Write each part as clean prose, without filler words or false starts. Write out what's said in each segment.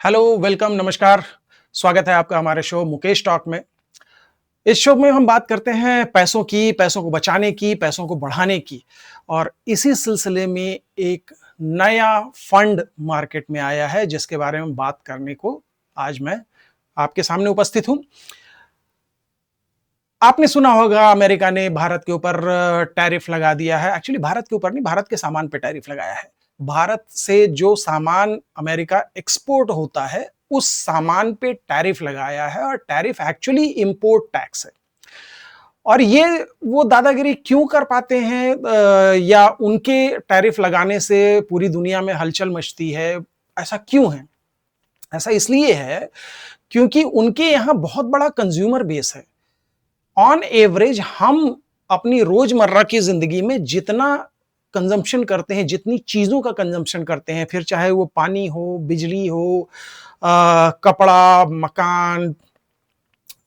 Hello, welcome, नमस्कार। स्वागत है आपका हमारे शो मुकेश टॉक में। इस शो में हम बात करते हैं पैसों की, पैसों को बचाने की, पैसों को बढ़ाने की और इसी सिलसिले में एक नया फंड मार्केट में आया है जिसके बारे में बात करने को आज मैं आपके सामने उपस्थित हूँ। आपने सुना होगा अमेरिका ने भारत के ऊपर टैरिफ लगा दिया है। एक्चुअली भारत के ऊपर नहीं, भारत के सामान पे टैरिफ लगाया है। भारत से जो सामान अमेरिका एक्सपोर्ट होता है, उस सामान पे टैरिफ लगाया है और टैरिफ एक्चुअली इंपोर्ट टैक्स है। और ये वो दादागिरी क्यों कर पाते हैं या उनके टैरिफ लगाने से पूरी दुनिया में हलचल मचती है, ऐसा क्यों है? ऐसा इसलिए है क्योंकि उनके यहाँ बहुत बड़ा कंज्यूमर बेस है। ऑन एवरेज हम अपनी रोजमर्रा की जिंदगी में जितना कंजम्पशन करते हैं, जितनी चीजों का कंजम्पशन करते हैं, फिर चाहे वो पानी हो, बिजली हो, कपड़ा, मकान,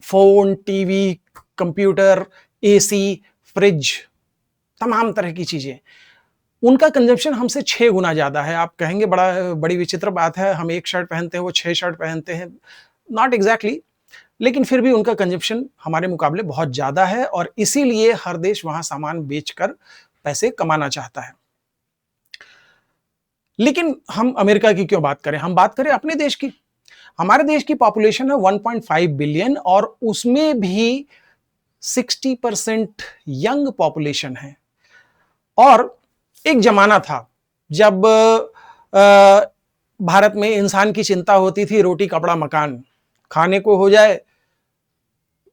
phone, TV, computer, AC, fridge, तमाम तरह की चीजें, उनका कंजम्पशन हमसे 6 गुना ज्यादा है। आप कहेंगे बड़ी विचित्र बात है, हम एक शर्ट पहनते हैं, वो 6 शर्ट पहनते हैं। नॉट एग्जैक्टली, लेकिन फिर भी उनका कंजप्शन हमारे मुकाबले बहुत ज़्यादा है और इसीलिए हर देश वहाँ सामान बेचकर पैसे कमाना चाहता है। लेकिन हम अमेरिका की क्यों बात करें? हम बात करें अपने देश की। हमारे देश की पॉपुलेशन है 1.5 बिलियन और उसमें भी 60% यंग पॉपुलेशन है। और एक ज़माना था जब भारत में इंसान की चिंता होती थी रोटी, कपड़ा, मकान, खाने को हो जाए,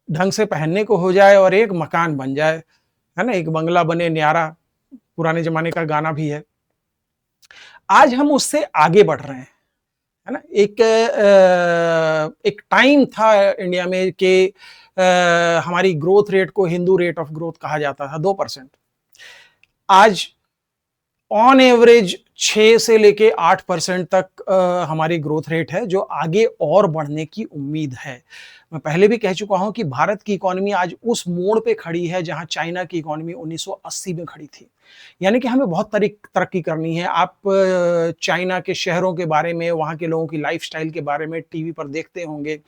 ढंग से पहनने को हो जाए और एक मकान बन जाए, है ना? एक बंगला बने न्यारा, पुराने ज़माने का गाना भी है। आज हम उससे आगे बढ़ रहे हैं, है ना? एक टाइम था इंडिया में कि हमारी ग्रोथ रेट को हिंदू रेट ऑफ ग्रोथ कहा जाता था, 2%। आज ऑन एवरेज 6 से लेके 8% तक हमारी ग्रोथ रेट है, जो आगे और बढ़ने की उम्मीद है। मैं पहले भी कह चुका हूं कि भारत की इकोनॉमी आज उस मोड़ पे खड़ी है जहां चाइना की इकोनॉमी 1980 में खड़ी थी। यानी कि हमें बहुत तरक्की करनी है। आप चाइना के शहरों के बारे में, वहां के लोगों की लाइफस्टाइल के बारे में टीवी पर देखते होंगे।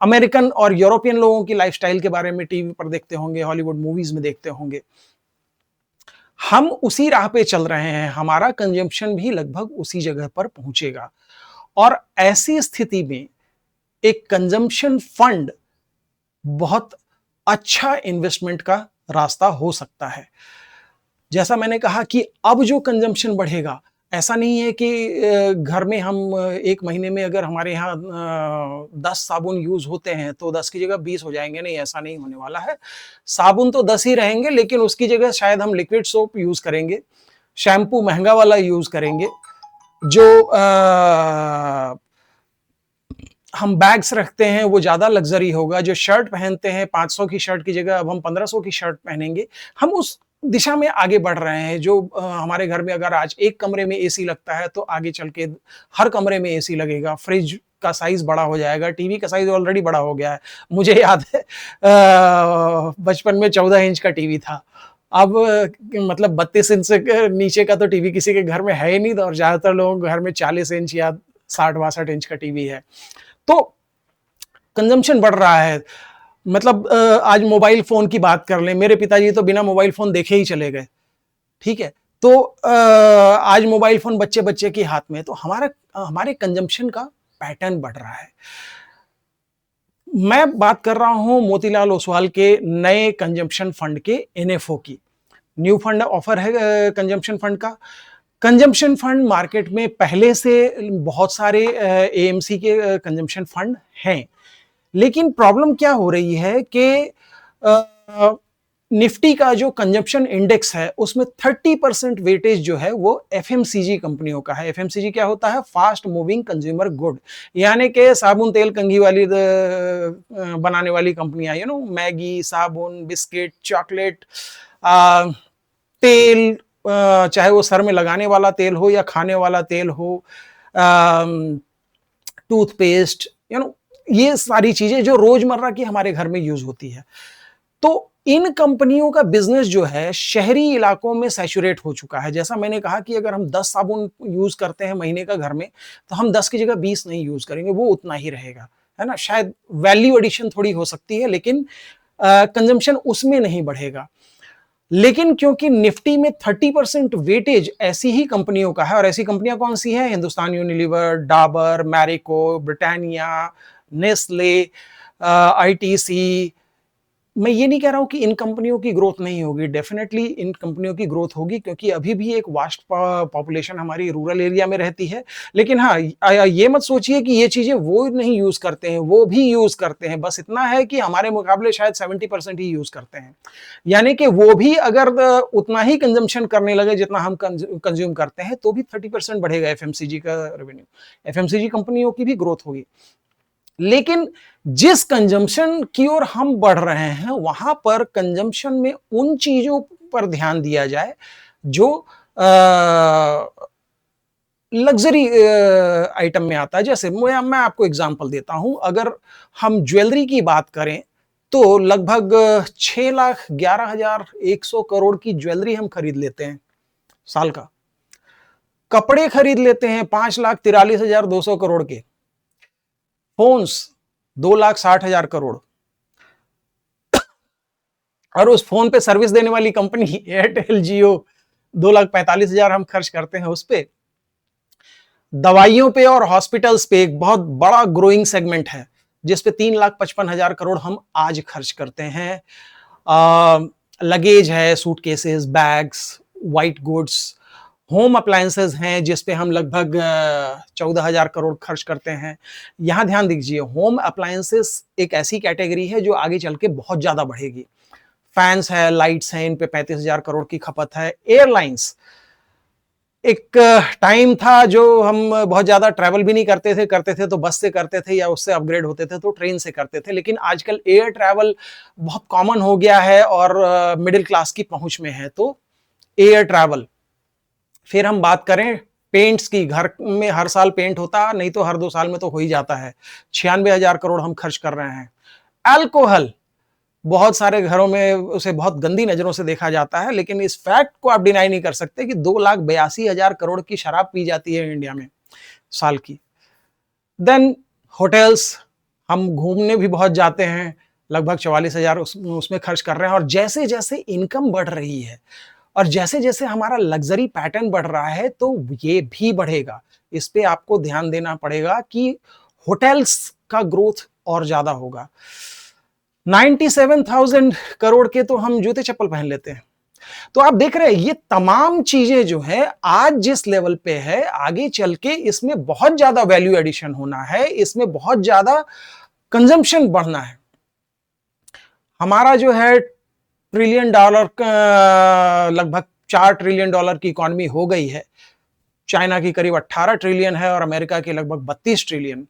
अमेरिकन और यूरोपियन लोगों की लाइफस्टाइल के बारे में टीवी पर देखते होंगे, हॉलीवुड मूवीज में देखते होंगे। हम उसी राह पे चल रहे हैं, हमारा कंजम्पशन भी लगभग उसी जगह पर पहुंचेगा। और ऐसी स्थिति में एक कंजम्पशन फंड बहुत अच्छा इन्वेस्टमेंट का रास्ता हो सकता है। जैसा मैंने कहा कि अब जो कंजम्पशन बढ़ेगा, ऐसा नहीं है कि घर में हम 1 महीने में अगर हमारे यहाँ 10 साबुन यूज़ होते हैं, तो 10 की जगह 20 हो जाएँगे, नहीं, ऐसा नहीं होने वाला है। साबुन तो 10 ही रहेंगे, लेकिन उसकी जगह शायद हम लिक्विड सोप यूज़ करेंगे, शैम्पू महँगा वाला यूज़ करेंगे, जो हम बैग्स रखते हैं वो ज़्यादा लग्ज़री होगा, जो शर्ट पहनते हैं 500 की शर्ट की जगह अब हम 1500 की शर्ट पहनेंगे। हम उस दिशा में आगे बढ़ रहे हैं। जो हमारे घर में अगर आज एक कमरे में एसी लगता है, तो आगे चल के हर कमरे में एसी लगेगा, फ्रिज का साइज़ बड़ा हो जाएगा, टीवी का साइज़ ऑलरेडी बड़ा हो गया है। मुझे याद है बचपन में 14 इंच का टीवी था। अब मतलब 32 इंच से नीचे का तो टीवी किसी के घर में है ही नहीं, और ज़्यादातर लोगों के घर में 40 इंच या 60-62 इंच का टीवी है। तो कंजम्पशन बढ़ रहा है। मतलब आज मोबाइल फ़ोन की बात कर लें, मेरे पिताजी तो बिना मोबाइल फ़ोन देखे ही चले गए, ठीक है? तो आज मोबाइल फ़ोन बच्चे-बच्चे के हाथ में है, तो हमारे कंजम्पशन का पैटर्न बढ़ रहा है। मैं बात कर रहा हूँ मोतीलाल ओसवाल के नए कंजम्पशन फंड के एनएफओ की। न्यू फंड ऑफर है कंजम्पशन फंड का। कंजम्पशन फंड मार्केट में पहले से बहुत सारे एएमसी के कंजम्पशन फंड हैं। लेकिन प्रॉब्लम क्या हो रही है कि निफ्टी का जो कंजम्पशन इंडेक्स है, उसमें 30% वेटेज जो है वो एफएमसीजी कंपनियों का है। एफएमसीजी क्या होता है? फास्ट मूविंग कंज्यूमर गुड, यानी कि साबुन, तेल, कंघी वाली बनाने वाली कंपनियां, मैगी, साबुन, बिस्किट, चॉकलेट, तेल, चाहे वो सर में लगाने वाला तेल हो या खाने वाला तेल हो, टूथपेस्ट, ये सारी चीजें जो रोजमर्रा की हमारे घर में यूज होती है। तो इन कंपनियों का बिजनेस जो है शहरी इलाकों में सैचुरेट हो चुका है। जैसा मैंने कहा कि अगर हम 10 साबुन यूज करते हैं महीने का घर में, तो हम 10 की जगह 20 नहीं यूज करेंगे, वो उतना ही रहेगा, है ना। शायद वैल्यू एडिशन थोड़ी हो सकती है, लेकिन कंजम्पशन उसमें नहीं बढ़ेगा। लेकिन क्योंकि निफ्टी में 30% वेटेज ऐसी ही कंपनियों का है, और ऐसी कंपनियां कौन सी हैं? Hindustan Unilever, Dabur, Marico, Britannia, Nestle, ITC. मैं ये नहीं कह रहा हूं कि इन कंपनियों की ग्रोथ नहीं होगी, डेफिनेटली इन कंपनियों की ग्रोथ होगी, क्योंकि अभी भी एक वास्ट पॉपुलेशन हमारी रूरल एरिया में रहती है। लेकिन हाँ, ये मत सोचिए कि ये चीजें वो नहीं यूज करते हैं, वो भी यूज करते हैं, बस इतना है कि हमारे मुकाबले शायद 70% ही यूज करते हैं। यानी कि वो भी अगर उतना ही कंजम्पशन करने लगे जितना हम कंज्यूम करते हैं, तो भी 30% बढ़ेगा एफएमसीजी का रेवेन्यू, एफएमसीजी कंपनियों की भी ग्रोथ होगी। लेकिन जिस कंजम्पशन की ओर हम बढ़ रहे हैं, वहां पर कंजम्पशन में उन चीजों पर ध्यान दिया जाए जो लग्जरी आइटम में आता है। जैसे मैं आपको एग्जांपल देता हूं, अगर हम ज्वेलरी की बात करें तो लगभग 6,11,100 करोड़ की ज्वेलरी हम खरीद लेते हैं साल का। कपड़े खरीद लेते हैं 5,43,200 करोड़ के। फोन्स 2,60,000 करोड़। और उस फोन पे सर्विस देने वाली कंपनी एयरटेल जियो 2,45,000 हम खर्च करते हैं उस पे। दवाइयों पे और हॉस्पिटल्स पे एक बहुत बड़ा ग्रोइंग सेगमेंट है, जिसपे 3,55,000 करोड़ हम आज खर्च करते हैं। लगेज है, suitcases, bags, white goods, home appliances हैं जिसपे हम लगभग 14,000 करोड़ खर्च करते हैं। यहां ध्यान दीजिए, होम अप्लायंसेस एक ऐसी कैटेगरी है जो आगे चल के बहुत ज्यादा बढ़ेगी। फैंस है, लाइट्स हैं, इन पे 35,000 करोड़ की खपत है। एयरलाइंस, एक टाइम था जो हम बहुत ज्यादा ट्रैवल भी नहीं करते थे तो बस से करते थे, या उससे अपग्रेड होते थे तो ट्रेन से करते थे। लेकिन आजकल एयर ट्रैवल बहुत कॉमन हो गया है और मिडिल क्लास की पहुंच में है, तो एयर ट्रैवल। फिर हम बात करें पेंट्स की, घर में हर साल पेंट होता, नहीं तो हर 2 साल में तो हो ही जाता है, 96,000 करोड़ हम खर्च कर रहे हैं। अल्कोहल, बहुत सारे घरों में उसे बहुत गंदी नजरों से देखा जाता है, लेकिन इस फैक्ट को आप डिनाई नहीं कर सकते कि 2,82,000 करोड़ की शराब पी जाती है इंडिया में साल की। देन होटल्स, हम घूमने भी बहुत जाते हैं, लगभग 44,000 उसमें खर्च कर रहे हैं। और जैसे जैसे इनकम बढ़ रही है और जैसे जैसे हमारा लग्जरी पैटर्न बढ़ रहा है, तो ये भी बढ़ेगा। इस पे आपको ध्यान देना पड़ेगा कि होटल्स का ग्रोथ और ज्यादा होगा। 97,000 करोड़ के तो हम जूते चप्पल पहन लेते हैं। तो आप देख रहे हैं, ये तमाम चीजें जो है आज जिस लेवल पे है, आगे चल के इसमें बहुत ज्यादा वैल्यू एडिशन होना है, इसमें बहुत ज्यादा कंजम्पशन बढ़ना है। हमारा जो है ट्रिलियन डॉलर का, लगभग 4 ट्रिलियन डॉलर की इकोनॉमी हो गई है। चाइना की करीब 18 ट्रिलियन है और अमेरिका की लगभग 32 ट्रिलियन।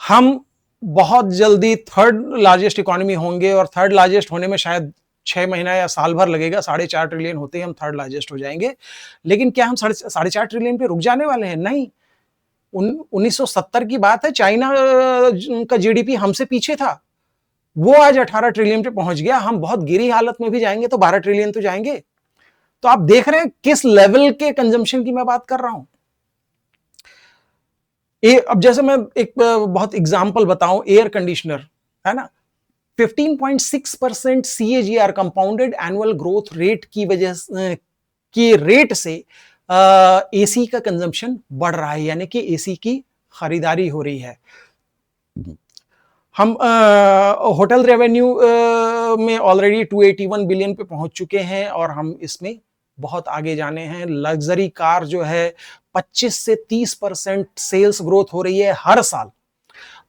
हम बहुत जल्दी थर्ड लार्जेस्ट इकोनॉमी होंगे, और थर्ड लार्जेस्ट होने में शायद 6 महीना या साल भर लगेगा। 4.5 ट्रिलियन होते ही हम थर्ड लार्जेस्ट हो जाएंगे। लेकिन क्या हम 4.5 ट्रिलियन पे रुक जाने वाले हैं? नहीं। 1970 की बात है, चाइना का जीडीपी हमसे पीछे था, वो आज 18 ट्रिलियन पे पहुंच गया। हम बहुत गिरी हालत में भी जाएंगे तो 12 ट्रिलियन तो जाएंगे। तो आप देख रहे हैं किस लेवल के कंजम्पशन की मैं बात कर रहा हूं। अब जैसे मैं एक बहुत एग्जांपल बताऊं, एयर कंडीशनर है ना, 15.6% CAGR compounded annual growth rate की वजह की रेट से एसी का कंजम्पशन बढ़ रहा है, यानी कि एसी की खरीदारी हो रही है। हम होटल रेवेन्यू में ऑलरेडी 281 बिलियन पे पहुंच चुके हैं और हम इसमें बहुत आगे जाने हैं। लग्जरी कार जो है 25 से 30% सेल्स ग्रोथ हो रही है हर साल।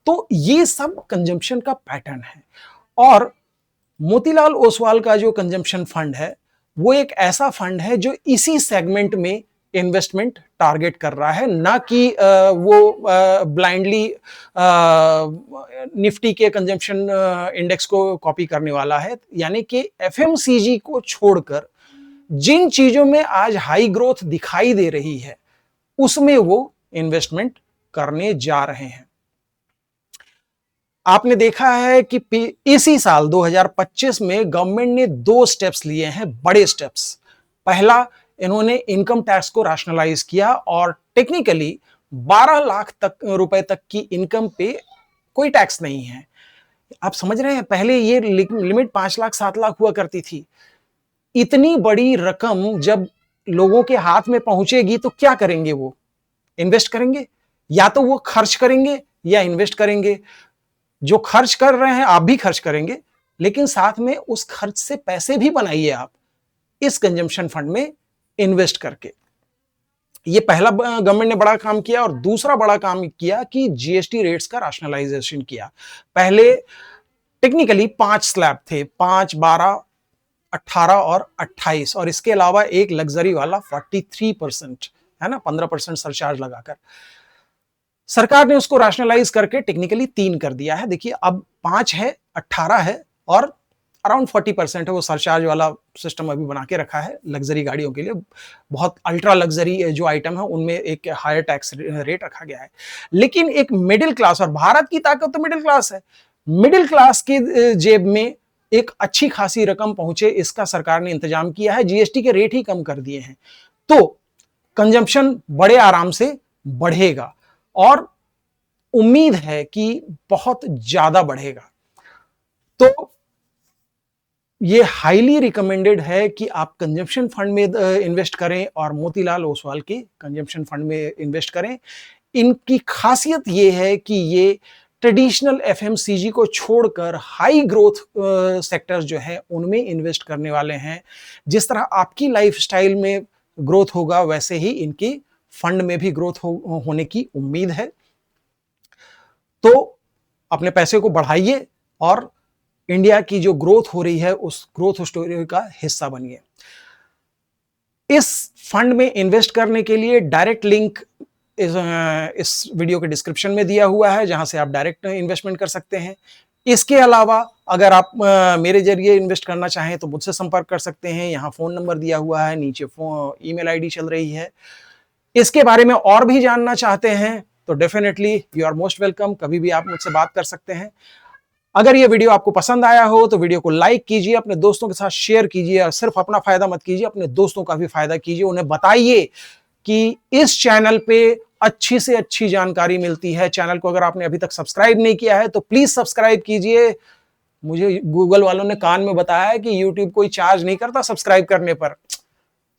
तो ये सब कंजम्पशन का पैटर्न है। और मोतीलाल ओसवाल का जो कंजम्पशन फंड है, वो एक ऐसा फंड है जो इसी सेगमेंट में इन्वेस्टमेंट टारगेट कर रहा है, ना कि वो ब्लाइंडली निफ्टी के कंजम्पशन इंडेक्स को कॉपी करने वाला है। यानी कि एफएमसीजी को छोड़कर जिन चीजों में आज हाई ग्रोथ दिखाई दे रही है, उसमें वो इन्वेस्टमेंट करने जा रहे हैं। आपने देखा है कि इसी साल 2025 में गवर्नमेंट ने 2 स्टेप्स लिए हैं, बड़े स्टेप्स। पहला, इन्होंने इनकम टैक्स को रैशनलाइज किया और टेक्निकली 12 लाख तक रुपए तक की इनकम पे कोई टैक्स नहीं है। आप समझ रहे हैं, पहले ये लिमिट 5 लाख 7 लाख हुआ करती थी। इतनी बड़ी रकम जब लोगों के हाथ में पहुंचेगी तो क्या करेंगे वो? इन्वेस्ट करेंगे, या तो वो खर्च करेंगे या इन्वेस्ट करेंगे। जो खर्च कर रहे हैं आप भी खर्च करेंगे, लेकिन साथ में उस खर्च से पैसे भी बनाइए आप इस कंजम्पशन फंड में इन्वेस्ट करके। ये पहला गवर्नमेंट ने बड़ा काम किया। और दूसरा बड़ा काम किया कि जीएसटी रेट्स का रैशनलाइजेशन किया। पहले टेक्निकली 5 स्लैब थे, 5, 12, 18 और 28, और इसके अलावा एक लग्जरी वाला 43%, है ना, 15% सरचार्ज लगाकर। सरकार ने उसको रैशनलाइज करके टेक्निकली 3 कर दिया है। देखिए, अब 5 है, 18 है और अराउंड 40% है वो सरचार्ज वाला सिस्टम अभी बना के रखा है लग्जरी गाड़ियों के लिए। बहुत अल्ट्रा लग्जरी जो आइटम है उनमें एक हायर टैक्स रेट रखा गया है। लेकिन एक मिडिल क्लास, और भारत की ताकत तो मिडिल क्लास है, मिडिल क्लास की जेब में एक अच्छी खासी रकम पहुंचे, इसका सरकार ने इंतजाम किया है। जीएसटी के रेट ही कम कर दिए हैं, तो कंजम्पशन बड़े आराम से बढ़ेगा और उम्मीद है कि बहुत ज्यादा बढ़ेगा। तो ये हाईली रिकमेंडेड है कि आप कंजम्पशन फंड में इन्वेस्ट करें और मोतीलाल ओसवाल के कंजम्पशन फंड में इन्वेस्ट करें। इनकी खासियत ये है कि ये ट्रेडिशनल एफएमसीजी को छोड़कर हाई ग्रोथ सेक्टर्स जो है उनमें इन्वेस्ट करने वाले हैं। जिस तरह आपकी लाइफस्टाइल में ग्रोथ होगा, वैसे ही इनकी फंड में भी ग्रोथ होने की उम्मीद है। तो अपने पैसे को बढ़ाइए और इंडिया की जो ग्रोथ हो रही है उस ग्रोथ स्टोरी का हिस्सा बनिए। इस फंड में इन्वेस्ट करने के लिए डायरेक्ट लिंक इस वीडियो के डिस्क्रिप्शन में दिया हुआ है, जहां से आप डायरेक्ट इन्वेस्टमेंट कर सकते हैं। इसके अलावा अगर आप मेरे जरिए इन्वेस्ट करना चाहें तो मुझसे संपर्क कर सकते हैं। यहाँ फोन नंबर दिया हुआ है, नीचे ईमेल आईडी चल रही है। इसके बारे में और भी जानना चाहते हैं तो definitely you are most welcome, कभी भी आप मुझसे बात कर सकते हैं। अगर ये वीडियो आपको पसंद आया हो तो वीडियो को लाइक कीजिए, अपने दोस्तों के साथ शेयर कीजिए, और सिर्फ अपना फायदा मत कीजिए, अपने दोस्तों का भी फायदा कीजिए। उन्हें बताइए कि इस चैनल पे अच्छी से अच्छी जानकारी मिलती है। चैनल को अगर आपने अभी तक सब्सक्राइब नहीं किया है तो प्लीज सब्सक्राइब कीजिए। मुझे गूगल वालों ने कान में बताया है कि यूट्यूब कोई चार्ज नहीं करता सब्सक्राइब करने पर।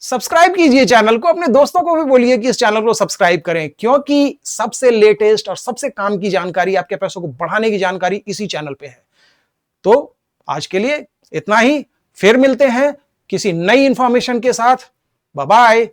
सब्सक्राइब कीजिए चैनल को, अपने दोस्तों को भी बोलिए कि इस चैनल को सब्सक्राइब करें, क्योंकि सबसे लेटेस्ट और सबसे काम की जानकारी, आपके पैसों को बढ़ाने की जानकारी इसी चैनल पे है। तो आज के लिए इतना ही, फिर मिलते हैं किसी नई इंफॉर्मेशन के साथ। Bye bye.